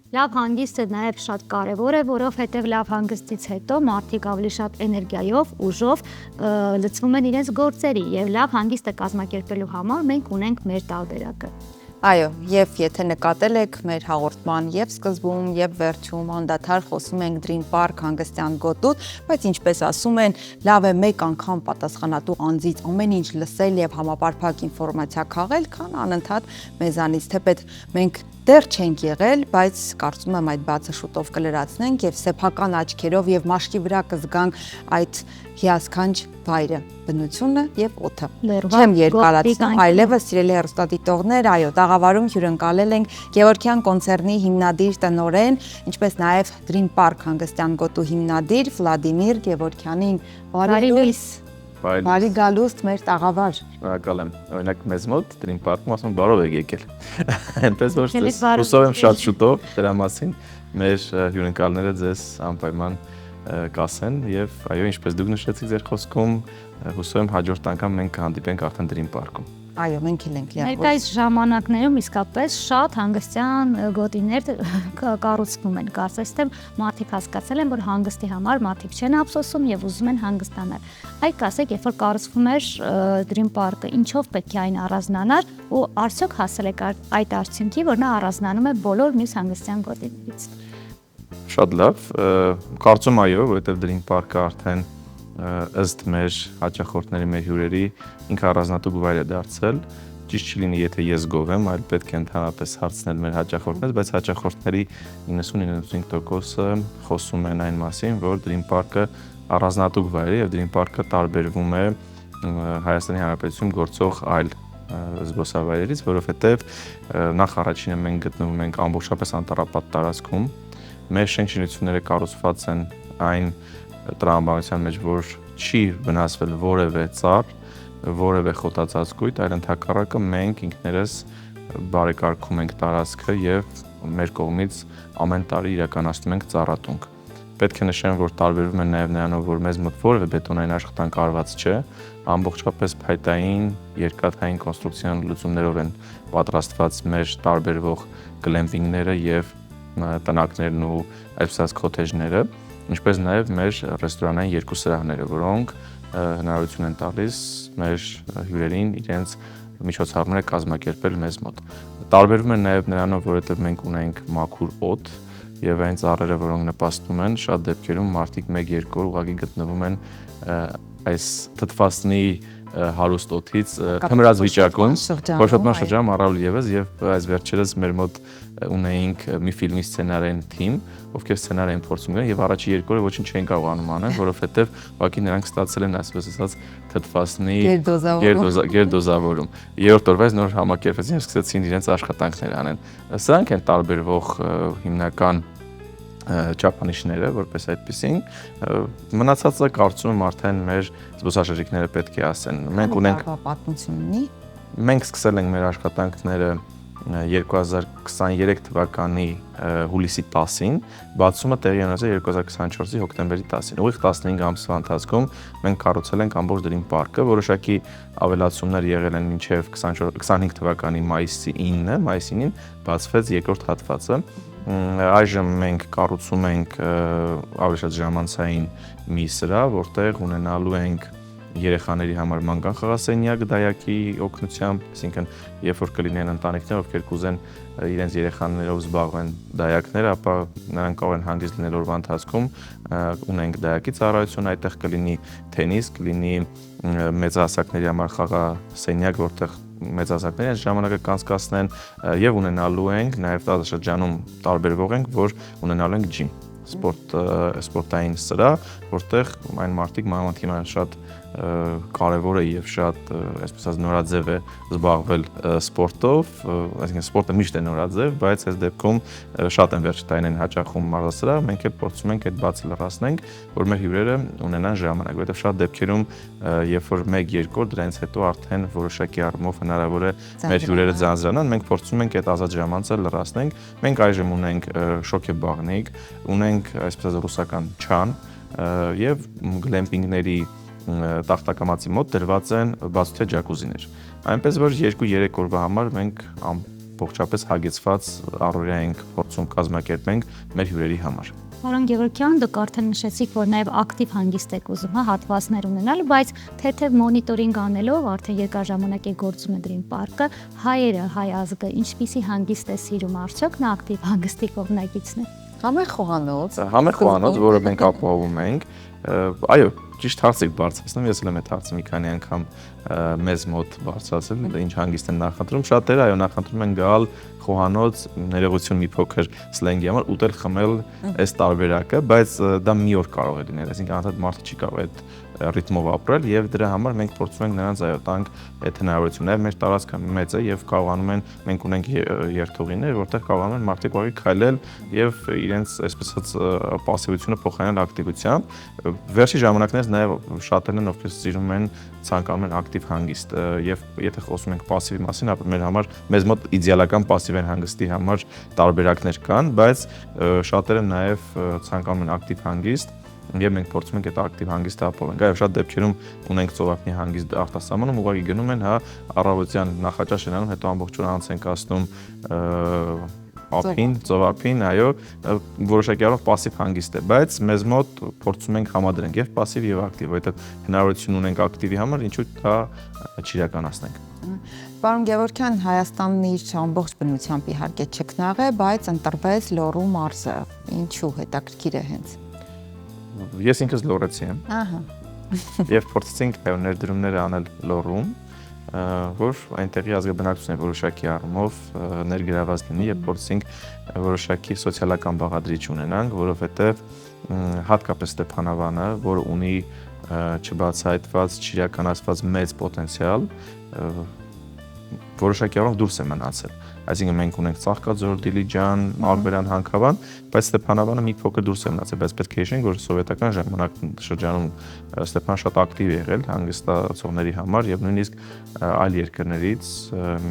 Լավ հանգիստը նաև շատ կարևոր է, որովհետև լավ հանգստից հետո մարդիկ ավելի շատ էներգիայով, ուժով լցվում են իրենց գործերի եւ լավ հանգիստը կազմակերպելու համար մենք ունենք մեր տարբերակը։ Այո, եւ եթե նկատել եք մեր հաղորդման եւ սկզբում եւ վերջում անդադար խոսում ենք Dream Park հանգստյան գոտուց, բայց ինչպես ասում են, լավ է մեկ անգամ պատասխանատու անձից ամեն ինչ լսել եւ համապարփակ ինֆորմացիա քաղել, քան անընդհատ մեզանից թեպետ մենք դեռ չենք եղել, բայց կարծում եմ այդ բացը շուտով կլրացնենք եւ սեփական աչքերով եւ մաշկի վրա կզգանք այդ հիասքանչ վայրը, բնությունը եւ օդը։ Չեմ երկարացնում, այլևս սիրելի հեռուստադիտողներ, այո, տաղավարում հյուրընկալել ենք Գևորգյան կոնցերնի հիմնադիր տնօրեն, ինչպես նաեւ Dream Park հանգստյան գոտու հիմնադիր Վլադիմիր Գևորգյանին։ Բարի լույս։ Բարի գալուստ մեր տաղավար։ Շնորհակալ եմ։ Օրինակ մեզ մոտ Dream Park-ում ասում բարով եք եկել։ Այնպես որ հուսով եմ շատ շուտով դրա մասին մեր հյուրընկալները ձեզ անպայման կասեն եւ այո, ինչպես դուք նշեցիք ձեր խոսքում, հուսով եմ հաջորդ անգամ մենք կհանդիպենք արդեն Dream Park-ում։ Այո, մենք էլ ենք լիարժեք։ Ներկայիս ժամանակներում իսկապես շատ հանգստյան գոտիներ կառուցվում են, կարծես թե մարդիկ հասկացել են, որ հանգստի համար մարդիկ չեն ափսոսում եւ ուզում են հանգստանալ։ Այ ասեք, երբ որ կառուցվում էր Dream Park-ը, ինչով պետք է այն առանձնանար ու արդյոք հասել եք այդ արդյունքի, որ նա առանձնանում է բոլոր մյուս հանգստյան գոտիներից։ Շատ լավ, կարծում այո, որովհետեւ Dream Park-ը արդեն ըստ մեր հաճախորդների, մեր հյուրերի ինքը առանձնատուկ վայր է դարձել։ Ճիշտ չլինի, եթե ես գովեմ, այլ պետք է ընդհանրապես հարցնել մեր հաճախորդներից, բայց հաճախորդների 90-95%-ը խոսում են այն մասին, որ Dream Park-ը առանձնատուկ վայր է եւ Dream Park-ը տարբերվում է Հայաստանի Հանրապետությունում գործող այլ զբոսավայրերից, որովհետեւ նախ առաջինը մենք գտնվում ենք ամբողջապես անտառապատ տարածքում։ Մեր շինությունները կառուցված են այն տրամաբանության մեջ, որ չի վնասվել որևէ ծառ, որևէ խոտածածկույթ, այլ ընդհակառակը մենք ինքներս բարեկարգում ենք տարածքը եւ մեր կողմից ամեն տարի իրականացնում ենք ծառատունք։ Պետք է նշեմ, որ տարբերվում են նաեւ նրանով, որ մեզ մոտ որևէ բետոնային աշխատանք արված չէ, ամբողջապես փայտային, երկաթային կոնստրուկցիոն լուծումներով են պատրաստված մեր տարբերվող գլեմպինգները եւ տնակներն ու այսպես քոթեջները, ինչպես նաեւ մեր ռեստորանային երկու սրահները, որոնք հնարավորություն են տալիս մեր հյուրերին իրենց միջոցառումները կազմակերպել մեզ մոտ։ Տարբերվում են նաեւ նրանով, որովհետեւ մենք ունենք մաքուր օդ եւ այն ծառերը, որոնք նպաստում են, շատ դեպքերում մարդիկ 1-2 օր ուղղակի գտնվում են այս թթվասնի հարուստ օդից թմրած վիճակում, փոշոտման շրջանում առավել եւս եւ այս վերջերս մեր մոտ ունեինք մի ֆիլմի սցենարային թիմ, ովքեր սցենար էին փորձում գնել եւ առաջի 2 օրը ոչինչ չէին կարողանում անել, որովհետեւ ուղղակի նրանք ստացել են այսպես ասած թթվասնի գերդոզավորում։ Երրորդ օրվանից նոր համակերպեցին եւ սկսեցին իրենց աշխատանքներ անեն։ Սրանք են տարբերվող հիմնական չափանիշները, որպես այդպեսին, մնացածը կարծում եմ արդեն մեր զբոսաշրջիկները պետք է ասեն։ Մենք ունենք պատմություն ունի։ Մենք սկսել ենք մեր աշխատանքները 2023 թվականի հուլիսի 10-ին, բացումը տեղի ունեցել 2024-ի հոկտեմբերի 10-ին։ Ուղիղ 15 ամսվա ընթացքում մենք կառուցել ենք ամբողջ Dream Park-ը, որոշակի ավելացումներ եղել են մինչև 25 թվականի մայիսի 9-ին բացվեց երկրորդ հատվածը։ Այժմ մենք կառուցում ենք ավելի շատ ժամանցային մի սրահ, որտեղ ունենալու ենք երեխաների համար մանկան խաղասենյակ դայակի օգնությամբ, այսինքն երբ որ կլինեն ընտանիքներ, ովքեր կուզեն իրենց երեխաներով զբաղվեն դայակները, ապա նրանք կարող են հանգիստ լինել օրվա ընթացքում, ունենք դայակի ծառայություն, այդտեղ կլինի թենիս, կլինի մեծահասակների համար խաղասենյակ, որտեղ մեծահասակները այս ժամանակը կանցկացնեն եւ ունենալու ենք նաեւ տարածաշրջանում տարբերվող ենք, որ ունենալու ենք ջիմ, սպորտային սրահ, որտեղ այն մարդիկ մանավանդ շատ կարևոր է եւ շատ այսպես ասած նորաձև է զբաղվել սպորտով, այսինքն սպորտը միշտ է նորաձև, բայց այս դեպքում շատ են վերջտային հաճախում մարզասրահ, մենք էլ փորձում ենք այդ բացը լրացնենք, որ մեր հյուրերը ունենան ժամանակ, որովհետեւ շատ դեպքերում երբ որ 1-2 օր դրանից հետո արդեն որոշակի առումով հնարավոր է մեր հյուրերը ձանձրանան, մենք փորձում ենք այդ ազատ ժամանցը լրացնենք։ Մենք այժմ ունենք շոկեբաղնիկ, ունենք այսպես ասած ռուսական չան եւ գլեմպինգների տախտակամածի մոտ դրված են բացօթյա ջակուզիներ։ Այնպես որ 2-3 օրվա համար մենք ողջապես հագեցված առօրյա ենք փորձում կազմակերպենք մեր հյուրերի համար։ Պարոն Գևորգյան, դուք արդեն նշեցիք, որ նաև ակտիվ հանգիստ եք ուզում, հատվածներ ունենալ, բայց թեթև մոնիտորինգ անելով արդեն երկար ժամանակ է գործում է Dream Park-ը, հայերը, հայ ազգը ինչպիսի հանգիստ է սիրում, արդյոք նա ակտիվ հանգստի կողմնակիցն է։ Համեղ խոհանոց։ Համեղ խոհանոց, որը մենք ապահովում ենք, այո, ճիշտ հարց եք բարձրացնում, ես էլ եմ այդ հարցը մի քանի անգամ մեզ մոտ բարձրացել, ինչ հանգիստ են նախընտրում, շատերը այո նախընտրում են գալ խոհանոց, ներողություն մի փոքր սլենգի համար, ուտել խմել այս տարբերակը, բայց դա մի օր կարող է լինել, այսինքն անդադ մարդը չի կարող այդ ռիթմով ապրել եւ դրա համար մենք փորձում ենք նրանց այո տանք այդ հնարավորությունը։ Մեր տարածքը մեծ է եւ կարողանում են մենք ունենք երթուղիներ, որտեղ կարողանում են մարդիկ ուղղակի քայլել եւ իրենց այսպես ասած պասիվությունը փոխարինել ակտիվությամբ։ Վերջի ժամանակներս նաեւ շատերն են ովքեր սիրում են ցանկանում են ակտիվ հանգիստ եւ եթե խոսում ենք պասիվի մասին, ապա մեր համար մեզ մոտ իդեալական պասիվ հանգստի համար տարբերակներ կան, բայց շատերը նաեւ ցանկանում են ակտիվ հանգիստ եւ մենք փորձում ենք այդ ակտիվ հանգիստը ապահովել։ Այո, շատ դեպքերում ունենք ծովափնի հանգիստ արտասահմանում, ուղղակի գնում են, առավոտյան նախաճաշ են անում, հետո ամբողջ օրը անց են կացնում ափին, ծովափին, այո, որոշակի առով պասիվ հանգիստ է, բայց մեզ մոտ փորձում ենք համադրենք եւ պասիվ եւ ակտիվ, որովհետեւ հնարավորություն ունենք ակտիվի համար, ինչու՞ դա չիրականացնենք։ Պարոն Գևորգյան, Հայաստանն իր ամբողջ բնությամբ իհարկե չքնաղ է, բայց ընտրվեց Լոռու մարզը։ Ինչու հետաքրքիր է հենց։ Ես ինքս լոռեցի եմ։ Ահա։ Եվ փորձեցինք այո ներդրումները անել Լոռում, որ այնտեղի ազգաբնակչությունը որոշակի առումով ներգրաված լինի եւ փորձենք որոշակի սոցիալական բաղադրիչ ունենանք, որովհետեւ հատկապես Ստեփանավանը, որը ունի չբացահայտված, չիրականացված մեծ պոտենցիալ, որոշակի առումով դուրս է մնացել։ Այսինքն մենք ունենք Ծաղկաձոր, Դիլիջան, Ալբերան, Հանքավան, բայց Ստեփանավանը մի փոքր դուրս է մնացել, բայց պետք է հիշենք, որ սովետական շրջանում Ստեփան շատ ակտիվ է եղել հանգստացողների համար եւ նույնիսկ այլ երկրներից,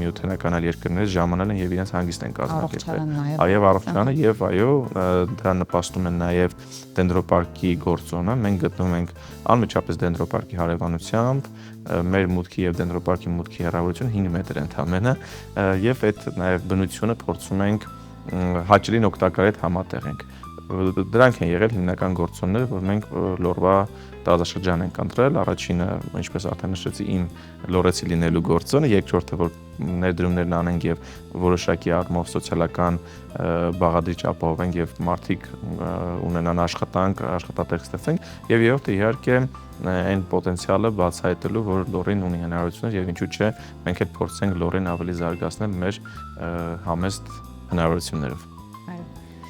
միութենական այլ երկրներից ժամանել են եւ իրենց հանգիստ են կազմակերպել։ Այո, առողջանը եւ այո, դրա նպաստում են նաեւ Դենդրոպարկի գործոնը։ Մենք գտնվում ենք անմիջապես Դենդրոպարկի հարևանությամբ, մեր մուտքի եւ Դենդրոպարկի մուտքի հեռավորությունը 5 մետր ընդամենը եւ այդ նաեւ բնությունը փորձում ենք հաճելին օգտակարել համատեղենք։ Դրանք են եղել հիմնական գործոնները, որ մենք Լոռվա տարածաշրջան ենք ընտրել։ Առաջինը, ինչպես արդեն նշեցի, իմ լոռեցի լինելու գործոնը, երկրորդը, որ ներդրումներն անենք եւ որոշակի առումով սոցիալական բաղադրիչ ապահովենք եւ մարդիկ ունենան աշխատանք, աշխատատեղ ստեղծենք եւ երրորդը իհարկե այն պոտենցիալը բացահայտելու, որ Լոռին ունի հնարավորություններ եւ ինչու՞ չէ, մենք էլ փորձենք Լոռին ավելի զարգացնել մեր համեստ հնարավորություններով։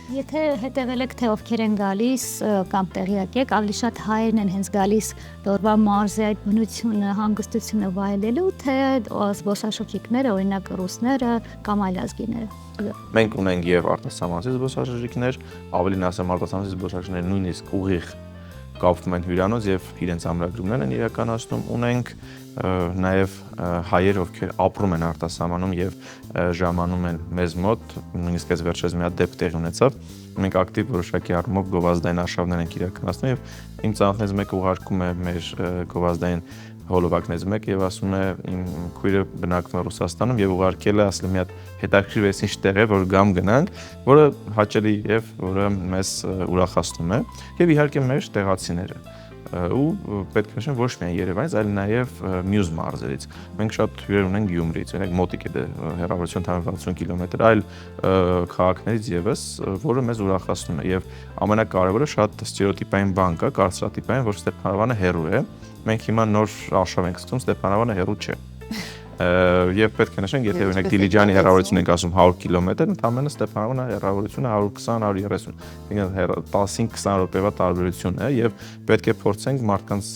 Եթե հետևել եք, թե ովքեր են գալիս կամ տեղյակ եք, ավելի շատ հայերն են հենց գալիս Լոռվա մարզի այդ բնությունը, հանգստությունը վայելելու, թե զբոսաշրջիկները, օրինակ ռուսները կամ այլ ազգիները։ Մենք ունենք եւ արտասահմանցի զբոսաշրջիկներ, ավելին ասեմ արտասահմանցի զբոսաշրջիկները նույնիսկ ուղիղ կապվում են հյուրանոց եւ իրենց ամրագրումներն են իրականացնում։ Ունենք նաեւ հայեր, ովքեր ապրում են արտասահմանում եւ ժամանում են մեզ մոտ, նույնիսկ այս վերջերս մի հատ դեպք տեղի ունեցավ։ Մենք ակտիվ որոշակի առումով գովազդային արշավներ ենք իրականացնում եւ իմ ծանոթներից մեկը ուղարկում է մեր գովազդային հոլովակներից մեկը եւ ասում է իմ քույրը բնակվում է Ռուսաստանում եւ ուղարկել է ասել մի հատ հետաքրքիր ինչ տեղ է որ գամ գնանք, որը հաճելի եւ որը մեզ ուրախացնում է եւ իհարկե մեր տեղացիները ու պետք է նշեմ ոչ միայն Երևանից, այլ նաև մյուս մարզերից։ Մենք շատ հյուրեր ունենք Գյումրիից, օրինակ մոտիկ է հեռավորություն 160 կիլոմետր, այլ քաղաքներից եւս, որը մեզ ուրախացնում է եւ ամենակարևորը շատ ստերեոտիպային բան կա, կարծրատիպային, որ Ստեփանավանը հեռու է։ Մենք հիմա նոր արշավ ենք սկսում, Ստեփանավանը հեռու չէ։ Եվ պետք է նշենք, եթե օրինակ Դիլիջանի հեռավորություն ենք ասում 100 կիլոմետր, ընդամենը Ստեփանավանը հեռավորությունը 120-130, այսինքն 15-20 րոպեվա տարբերություն է եւ պետք է փորձենք մարդկանց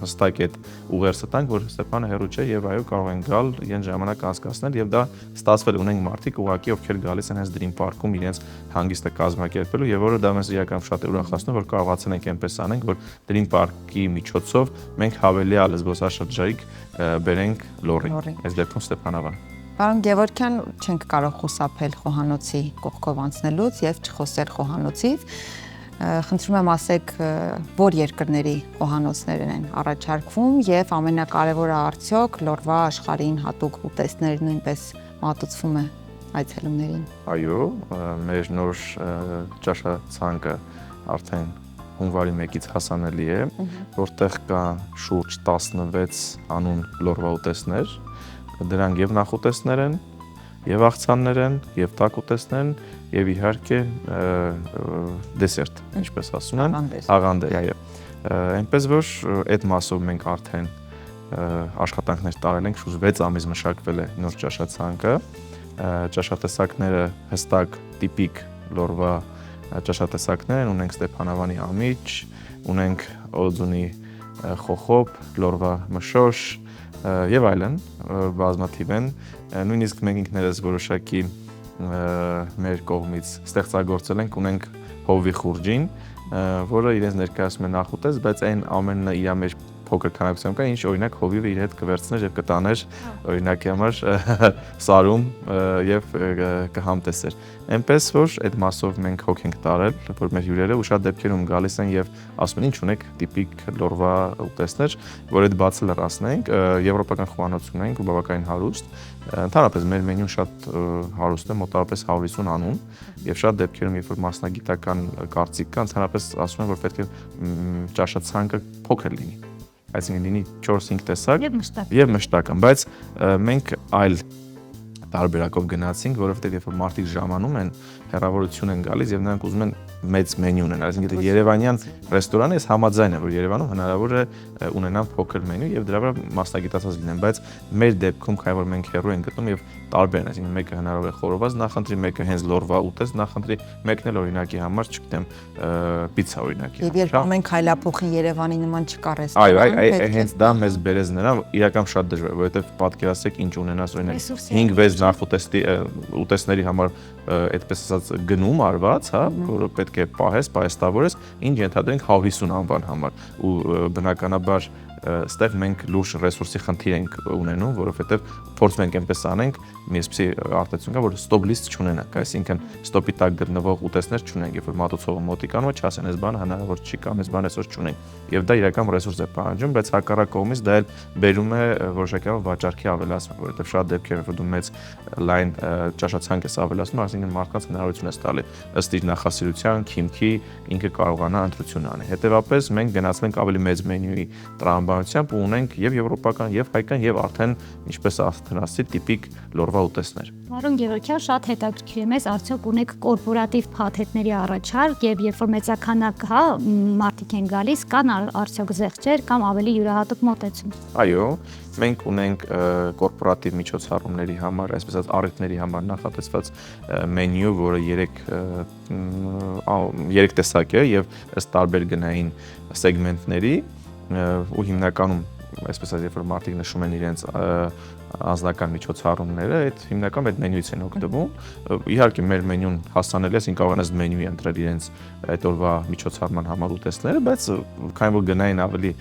հստակ այդ ուղերձը տանք, որ Ստեփանը հեռու չէ եւ այո կարող են գալ, իրեն ժամանակ անցկացնել եւ դա ստացվել ունենք մարդիկ ուղղակի ովքեր գալիս են հենց Dream Park-ում իրենց հանգիստը կազմակերպելու եւ որը դա մեզ իրական շատ է ուրախացնում, որ կարողացել ենք այնպես անենք, որ Dream Park-ի միջոցով մենք հավելյալ զբոսաշրջիկ բերենք Լոռին, այս դեպքում Ստեփանավան։ Պարոն Գևորգյան, չենք կարող խուսափել խոհանոցի կողքով անցնելուց եւ չխոսել խոհանոցից։ Խնդրում եմ ասեք, որ երկրների խոհանոցներ են առաջարկվում եւ ամենակարևորը արդյոք Լոռվա աշխարհին հատուկ ուտեստներ նույնպես մատուցվում է։ այցելուներին։ Այո, մեր նոր ճաշացանկը արդեն հունվարի 1-ից հասանելի է, որտեղ կա շուրջ 16 անուն լորվա ուտեստներ, դրանք եւ նախուտեստներ են, եւ աղցաններ են, եւ տաք ուտեստներ են, եւ իհարկե դեսերտ, ինչպես ասում են, աղանդեր, այո։ Այնպես որ այդ մասով մենք արդեն աշխատանքներ տարել ենք, շուրջ 6 ամիս մշակվել է նոր ճաշացանկը, ճաշատեսակները հստակ տիպիկ լորվա ճաշատեսակներ են, ունենք Ստեփանավանի ամիջ, ունենք Օձունի խոխոպ, լորվա մշոշ եւ այլն, բազմաթիվ են, նույնիսկ մենք ինքներս որոշակի մեր կողմից ստեղծագործել ենք, ունենք հովի խուրջին, որը իրենց ներկայացնում է նախուտես, բայց այն ամենը իր մեջ փոքր քանակությամբ կա, ինչ օրինակ հովիվը իր հետ կվերցներ եւ կտաներ օրինակի համար սարում եւ կհամտեսեր։ Այնպես որ այդ մասով մենք հոգ ենք տարել, որ մեր հյուրերը ու շատ դեպքերում գալիս են եւ ասում են ինչ ունեք տիպիկ լորվա ուտեստներ, որ այդ բացը լրացնենք, եվրոպական խոհանոցում ենք ու բավականին հարուստ։ Ընդհանրապես մեր մենյուն շատ հարուստ է, մոտավորապես 150 անուն եւ շատ դեպքերում երբ որ մասնագիտական կարծիք կա, ընդհանրապես ասում են որ պետք է ճաշացանկը փոքր լինի, այսինքն լինի 4-5 տեսակ եւ մշտական, բայց մենք այլ տարբերակով գնացինք, որովհետեւ երբ որ մարդիկ ժամանում են, հեռավորություն են գալիս եւ նրանք ուզում են մեծ մենյու ունենալ, այսինքն եթե Երևանյան ռեստորանը ես համաձայն եմ, որ Երևանում հնարավոր է ունենալ փոքր մենյու եւ դրա վրա մասնագիտացած լինեն, բայց մեր դեպքում քանի որ մենք հեռու ենք գտնում եւ տարբեր են, այսինքն մեկը հնարավոր է խորոված նախընտրի, մեկը հենց լորվա ուտեստ նախընտրի, մեկն էլ օրինակի համար, չգիտեմ, պիցա օրինակի։ Եվ երբ ամեն քայլափոխի Երևանի նման չկա ռեստորան։ Այո, հենց դա մեզ բերեց նրան, իրական շատ դժվար, որովհետեւ պատկերացրեք ինչ ունենաս օրինակ 5-6 նախուտեստի ուտեստների համար այդպես ասած գնում արված, հա, որը պետք է պահեստավորես, ինչ ենթադրենք 150 անվան համար ու բնականաբար ստեղ մենք լուրջ ռեսուրսի խնդիր ենք ունենում, որովհետև փորձում ենք այնպես անենք, մի այսպիսի արտադրություն կա, որ ստոպ լիստ չունենանք, այսինքն ստոպի տակ գտնվող ուտեստներ չունենք, երբ որ մատուցողը մոտիկանում է, չասեն այս բանը հնարավոր չի կամ այս բանը այսօր չունենք։ Եվ դա իրական ռեսուրս է պահանջում, բայց հակառակ կողմից դա էլ բերում է որոշակի վաճառքի ավելացում, որովհետև շատ դեպքերում որ դու մեծ լայն ճաշացանկ ես ավելացնում, այսինքն մարդկանց հնարավորություն ես տալի ըստ իր նախասիրության, քիմքի, ինքը կարողանա ընտրություն անել։ Հետևաբար մենք գնացել ենք ավելի մեծ մենյուի տրամաբանությամբ ու ունենք եւ եվրոպական, եւ հայկական, եւ արդեն ինչպես ասացի, տիպիկ լորվա ուտեստներ։ Պարոն Գևորգյան, շատ հետաքրքիր է մեզ, արդյոք ունեք կորպորատիվ փաթեթների առաջարկ եւ երբ որ մեծականակ հա մարդիկ են գալիս, կան արդյոք զեղչեր կամ ավելի յուրահատուկ մոտեցում։ Այո, մենք ունենք կորպորատիվ միջոցառումների համար, այսպես ասած առիթների համար նախատեսված մենյու, որը 3 տեսակ է եւ ըստ տարբեր գնային սեգմենտների ու հիմնականում այսպես ասած երբ որ մարդիկ նշում են իրենց անձնական միջոցառումները, այդ հիմնական այդ մենյուից են օգտվում։ Իհարկե մեր մենյուն հասանելի է, ինքն կարողանաս մենյուի ընտրել իրենց այդ օրվա միջոցառման համար ուտեստները, բայց քանի որ գնային ավելի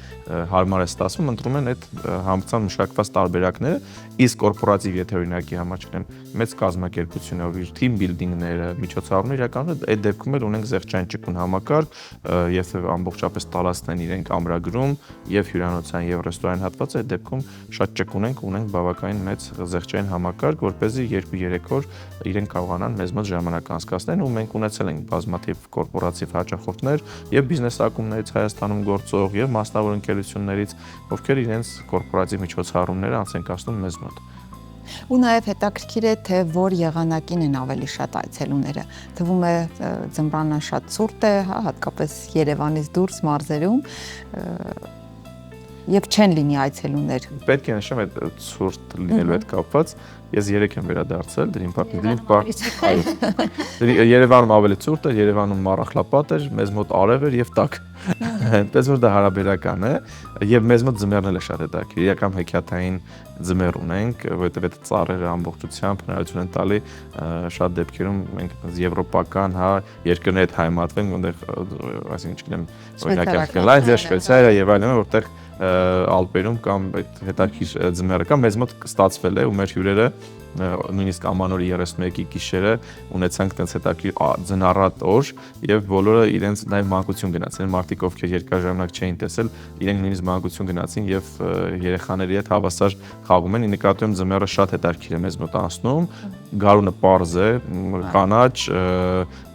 հարմար է ստացվում, ընտրում են այդ համացան մշակված տարբերակները, իսկ կորպորատիվ եթե օրինակի համար չգիտեմ, մեծ կազմակերպությունով իր թիմ բիլդինգները, միջոցառումները իրականում այդ դեպքում էլ ունենք զեղչային ճկուն համակարգ, եթե ամբողջապես տարածքն իրենք ամրագրում եւ հյուրանոցային եւ ռեստորան հատվածը, այդ դեպքում շատ ճկուն ենք, ունենք բավականին մեծ զեղչային համակարգ, որպեսզի 2-3 օր իրենք կարողանան մեզ մոտ ժամանակ անցկացնել ու մենք ունեցել ենք բազմաթիվ կորպորատիվ հաճախորդներ եւ բիզնես ակումբներից Հայաստանում գործող եւ մասնավոր ընկերություններից, ովքեր իրենց կորպորատիվ միջոցառումները անց են կացնում մեզ մոտ։ Ու նաև հետաքրքիր է, թե որ եղանակին են ավելի շատ այցելուները։ Թվում է ձմռանը շատ ցուրտ է, հա, հատկապես Երևանից դուրս մարզերում եւ չեն լինի այցելուներ։ Պետք է նշեմ այդ ցուրտ լինելու հետ կապված, ես 3 եմ վերադարձել Dream Park, Երևանում ավելի ցուրտ էր, Երևանում մառախլապատ էր, մեզ մոտ արև էր եւ տաք։ Այնպես որ դա հարաբերական է եւ մեզ մոտ ձմեռն էլ է շատ հետաքրքիր, իրական հեքիաթային ձմեռ ունենք, որովհետեւ այդ ծառերը ամբողջությամբ հնարավորություն են տալի շատ դեպքերում մենք եվրոպական, հա, երկրների հետ հայմատվենք, որտեղ այսինքն չգիտեմ, օրինակ Ֆինլանդիա, Շվեյցարիա եւ այլն, որտեղ Ալպերում կամ այդ հետաքրքիր ձմեռը կա, մեզ մոտ ստացվել է ու մեր հյուրերը նույնիսկ ամանորի 31-ի գիշերը ունեցանք տենց հետաքրքիր ձնառատ օր եւ բոլորը իրենց նաեւ մանկություն գնացին, մարդիկ ովքեր երկար ժամանակ չէին տեսել, իրենք նույնիսկ մանկություն գնացին եւ երեխաների հետ հավասար խաղում են։ Նկատի ունեմ ձմեռը շատ հետաքրքիր է մեզ մոտ անցնում, գարունը պարզ է, կանաչ,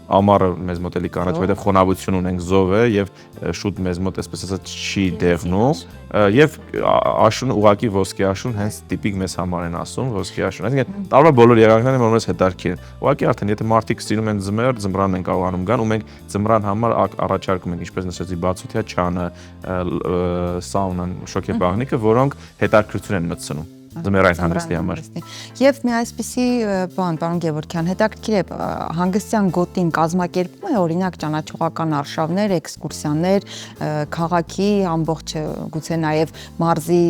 ամառը մեզ մոտ էլի կանաչ, որտեղ խոնավություն ունենք, զով է եւ շուտ մեզ մոտ այսպես ասած չի դեղնում եւ աշուն ուղակի ոսկե աշուն հենց տիպիկ մեզ համար են ասում ոսկե աշուն, այսինքն տարվա բոլոր եղանակները որոնց հետաքրքիր են։ Ուղակի արդեն եթե մարդիկ սիրում են ձմեռ, ձմռան են կարողանում գան ու մենք ձմռան համար առաջարկում ենք ինչպես նշեցի բացօթյա չանը, սաունան, շոկեբաղնիկը, որոնք հետաքրքրություն են մտցնում ձմեռային հանգստի համար։ Եվ մի այսպիսի բան, պարոն Գևորգյան, հետաքրքիր է հանգստյան գոտին կազմակերպում է օրինակ ճանաչողական արշավներ, էքսկուրսիաներ, քաղաքի ամբողջ գուցե նաև մարզի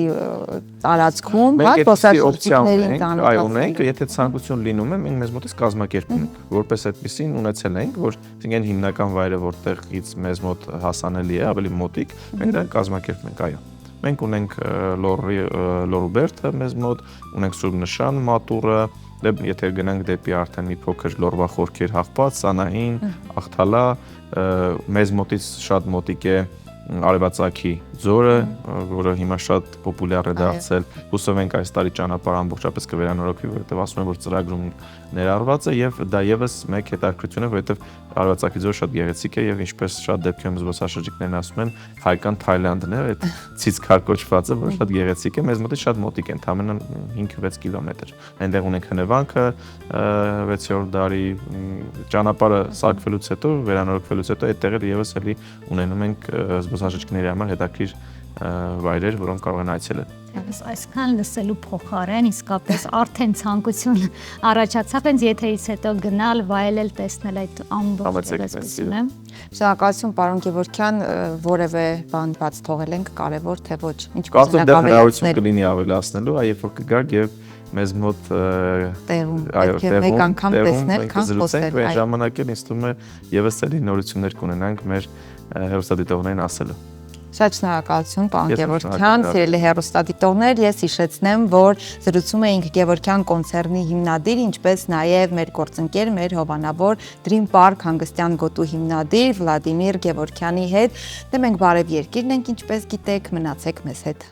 տարածքում, հա, զբոսաշրջիկներին այո, ունենք, եթե ցանկություն լինում է, մենք մեզ մոտից կազմակերպում ենք, որպես այդպեսին ունեցել ենք, որ այսինքն հիմնական վայրը որտեղից մեզ մոտ հասանելի է, ավելի մոտիկ, մենք դա կազմակերպում ենք, այո։ Մենք ունենք Լորուբերտը մեզ մոտ, ունենք Սուրբ Նշան մատուռը, եթե գնանք դեպի արդեն մի փոքր լորվա խորքեր հաղպած, Սանահին, Աղթալա, մեզ մոտից շատ մոտիկ է Արևածագի ձորը, որը հիմա շատ պոպուլյար է դարձել։ Հուսով ենք այս տարի ճանապարհը ամբողջապես կվերանորոգվի, որովհետև ասում են, որ ծրագրում ներառված է եւ դա եւս մեկ հետաքրքրություն է, որովհետև Արևածագի ձորը շատ գեղեցիկ է եւ ինչպես շատ դեպքերում զբոսաշրջիկներն ասում են, հայկան Թայլանդն է, այդ ցիցքար կոչվածը, որ շատ գեղեցիկ է, մեզ մոտից շատ մոտիկ է, ընդամենը 5-6 կիլոմետր։ Այնտեղ ունենք հնևանքը 6-րդ դարի ճանապարհը սարքվելուց հետո, վերանորոգվելուց հետո այդ տեղերը եւս էլի ունենում ենք զբոսաշրջիկների համար հետաքրքիր վայրեր, որոնք կարող են այցելել։ Այսքան լսելու փոխարեն իսկապես արդեն ցանկություն առաջացավ հենց եթերից հետո գնալ, վայելել, տեսնել այդ ամբողջ գեղեցկությունը։ Շնորհակալություն պարոն Գևորգյան, որևէ բան բաց թողել ենք կարևոր թե ոչ։ Ինչ կուզենաք հնարավորություն կլինի ավելացնելու, երբ որ կգաք եւ մեզ մոտ տեղում մեկ անգամ տեսնել, քան խոսել։ Այդ ժամանակ էլ ինձ թվում է եւս էլի նորություններ կունենանք մեր հեռուստադիտողներին ասելու։ Շատ շնորհակալություն պարոն Գևորգյան, սիրելի հեռուստադիտողներ, ես հիշեցնեմ, որ զրուցում էինք Գևորգյան կոնցերնի հիմնադիր, ինչպես նաև մեր գործընկեր, մեր հովանավոր Dream Park հանգստյան գոտու հիմնադիր Վլադիմիր Գևորգյանի հետ։ Դե մենք բարև երկիրն ենք, ինչպես գիտեք, մնացեք մեզ հետ։